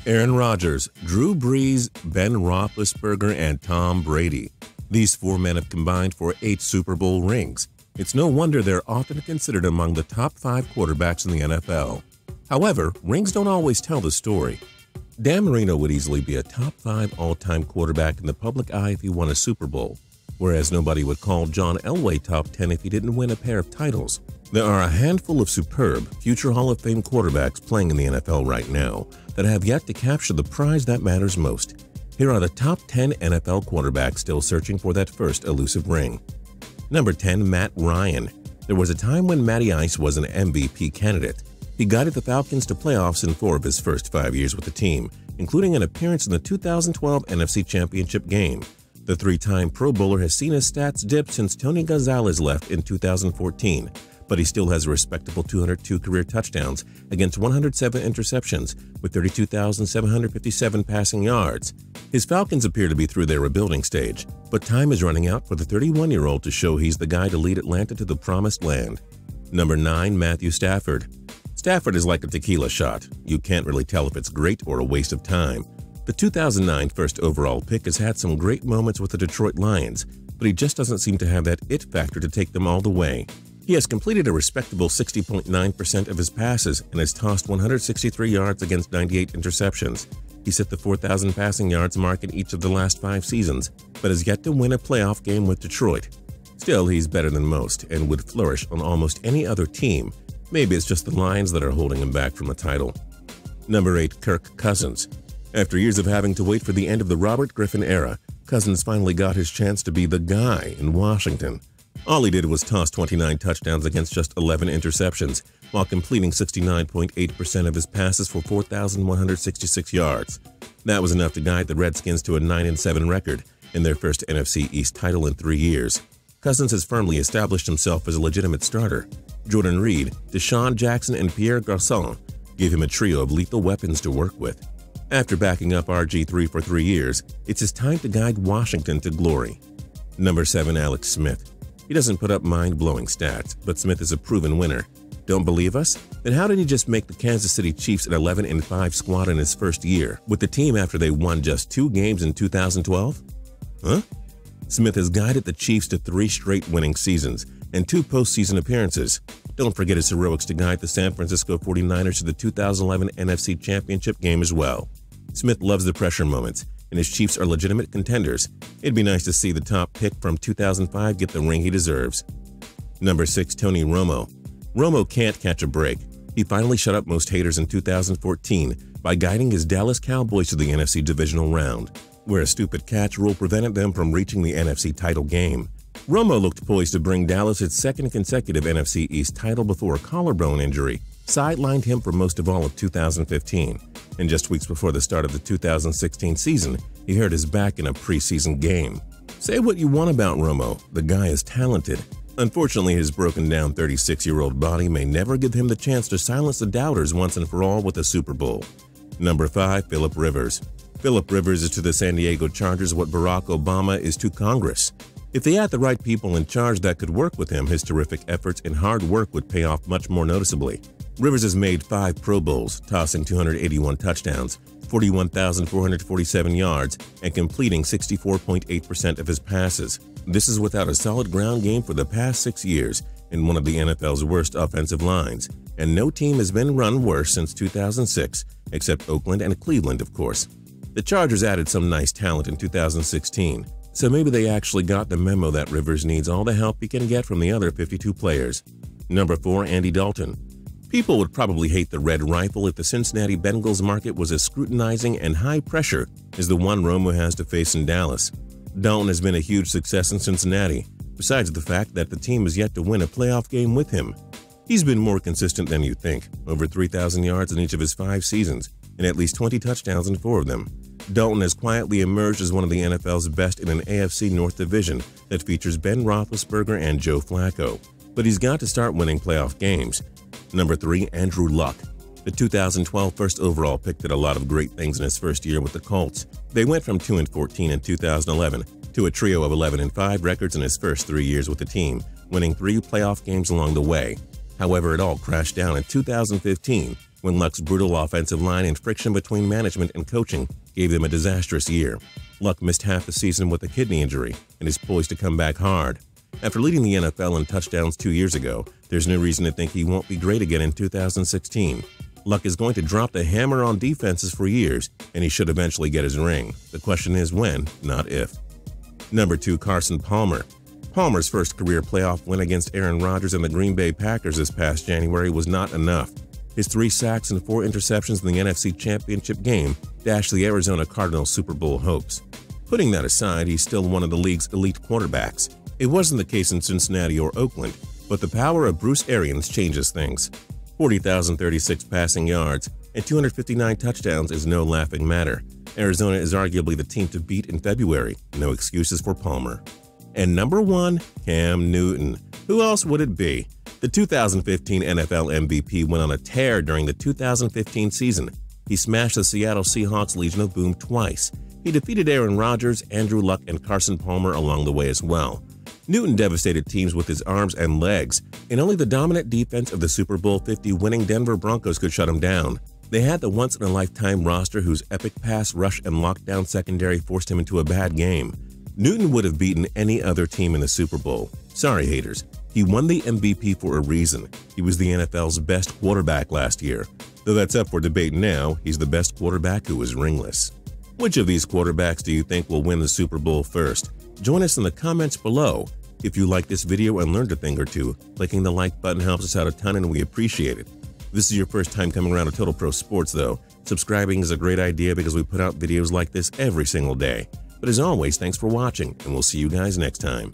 Aaron Rodgers, Drew Brees, Ben Roethlisberger, and Tom Brady. These four men have combined for 8 Super Bowl rings. It's no wonder they're often considered among the top 5 quarterbacks in the NFL. However, rings don't always tell the story. Dan Marino would easily be a top 5 all-time quarterback in the public eye if he won a Super Bowl, whereas nobody would call John Elway top 10 if he didn't win a pair of titles. There are a handful of superb, future Hall of Fame quarterbacks playing in the NFL right now that have yet to capture the prize that matters most. Here are the top 10 NFL quarterbacks still searching for that first elusive ring. Number 10, Matt Ryan. There was a time when Matty Ice was an MVP candidate. He guided the Falcons to playoffs in 4 of his first 5 years with the team, including an appearance in the 2012 NFC Championship game. The 3-time Pro Bowler has seen his stats dip since Tony Gonzalez left in 2014, but he still has a respectable 202 career touchdowns against 107 interceptions with 32,757 passing yards. His Falcons appear to be through their rebuilding stage, but time is running out for the 31-year-old to show he's the guy to lead Atlanta to the promised land. Number 9, Matthew Stafford. Stafford is like a tequila shot. You can't really tell if it's great or a waste of time. The 2009 first overall pick has had some great moments with the Detroit Lions, but he just doesn't seem to have that it factor to take them all the way. He has completed a respectable 60.9% of his passes and has tossed 163 yards against 98 interceptions. He's hit the 4,000 passing yards mark in each of the last 5 seasons, but has yet to win a playoff game with Detroit. Still, he's better than most and would flourish on almost any other team. Maybe it's just the Lions that are holding him back from a title. Number 8, Kirk Cousins. After years of having to wait for the end of the Robert Griffin era, Cousins finally got his chance to be the guy in Washington. All he did was toss 29 touchdowns against just 11 interceptions, while completing 69.8% of his passes for 4,166 yards. That was enough to guide the Redskins to a 9-7 record in their first NFC East title in 3 years. Cousins has firmly established himself as a legitimate starter. Jordan Reed, Deshaun Jackson, and Pierre Garçon gave him a trio of lethal weapons to work with. After backing up RG3 for 3 years, it's his time to guide Washington to glory. Number 7, Alex Smith. He doesn't put up mind-blowing stats, but Smith is a proven winner. Don't believe us? Then how did he just make the Kansas City Chiefs an 11-5 squad in his first year with the team after they won just 2 games in 2012? Huh? Smith has guided the Chiefs to 3 straight winning seasons and 2 postseason appearances. Don't forget his heroics to guide the San Francisco 49ers to the 2011 NFC Championship game as well. Smith loves the pressure moments, and his Chiefs are legitimate contenders. It'd be nice to see the top pick from 2005 get the ring he deserves. Number 6, Tony Romo. Romo can't catch a break. He finally shut up most haters in 2014 by guiding his Dallas Cowboys to the NFC divisional round, where a stupid catch rule prevented them from reaching the NFC title game. Romo looked poised to bring Dallas its 2nd consecutive NFC East title before a collarbone injury sidelined him for most of all of 2015. And just weeks before the start of the 2016 season, he hurt his back in a preseason game. Say what you want about Romo, the guy is talented. Unfortunately, his broken-down 36-year-old body may never give him the chance to silence the doubters once and for all with a Super Bowl. Number 5, Philip Rivers. Philip Rivers is to the San Diego Chargers what Barack Obama is to Congress. If they had the right people in charge that could work with him, his terrific efforts and hard work would pay off much more noticeably. Rivers has made 5 Pro Bowls, tossing 281 touchdowns, 41,447 yards, and completing 64.8% of his passes. This is without a solid ground game for the past 6 years in one of the NFL's worst offensive lines, and no team has been run worse since 2006, except Oakland and Cleveland, of course. The Chargers added some nice talent in 2016, so maybe they actually got the memo that Rivers needs all the help he can get from the other 52 players. Number 4, Andy Dalton. People would probably hate the Red Rifle if the Cincinnati Bengals market was as scrutinizing and high pressure as the one Romo has to face in Dallas. Dalton has been a huge success in Cincinnati, besides the fact that the team has yet to win a playoff game with him. He's been more consistent than you think, over 3,000 yards in each of his 5 seasons, and at least 20 touchdowns in 4 of them. Dalton has quietly emerged as one of the NFL's best in an AFC North division that features Ben Roethlisberger and Joe Flacco. But he's got to start winning playoff games. Number 3, Andrew Luck. The 2012 first overall pick did a lot of great things in his first year with the Colts. They went from 2-14 in 2011 to a trio of 11-5 records in his first 3 years with the team, winning 3 playoff games along the way. However, it all crashed down in 2015 when Luck's brutal offensive line and friction between management and coaching gave them a disastrous year. Luck missed half the season with a kidney injury and is poised to come back hard. After leading the NFL in touchdowns 2 years ago, there's no reason to think he won't be great again in 2016. Luck is going to drop the hammer on defenses for years, and he should eventually get his ring. The question is when, not if. Number 2, Carson Palmer. Palmer's first career playoff win against Aaron Rodgers and the Green Bay Packers this past January was not enough. His 3 sacks and 4 interceptions in the NFC Championship game dashed the Arizona Cardinals' Super Bowl hopes. Putting that aside, he's still one of the league's elite quarterbacks. It wasn't the case in Cincinnati or Oakland, but the power of Bruce Arians changes things. 40,036 passing yards and 259 touchdowns is no laughing matter. Arizona is arguably the team to beat in February. No excuses for Palmer. And number 1, Cam Newton. Who else would it be? The 2015 NFL MVP went on a tear during the 2015 season. He smashed the Seattle Seahawks Legion of Boom twice. He defeated Aaron Rodgers, Andrew Luck, and Carson Palmer along the way as well. Newton devastated teams with his arms and legs, and only the dominant defense of the Super Bowl 50 winning Denver Broncos could shut him down. They had the once-in-a-lifetime roster whose epic pass rush and lockdown secondary forced him into a bad game. Newton would have beaten any other team in the Super Bowl. Sorry, haters. He won the MVP for a reason. He was the NFL's best quarterback last year. Though that's up for debate now, he's the best quarterback who is ringless. Which of these quarterbacks do you think will win the Super Bowl first? Join us in the comments below. If you like this video and learned a thing or two, clicking the like button helps us out a ton and we appreciate it. If this is your first time coming around to Total Pro Sports though, subscribing is a great idea because we put out videos like this every single day. But as always, thanks for watching and we'll see you guys next time.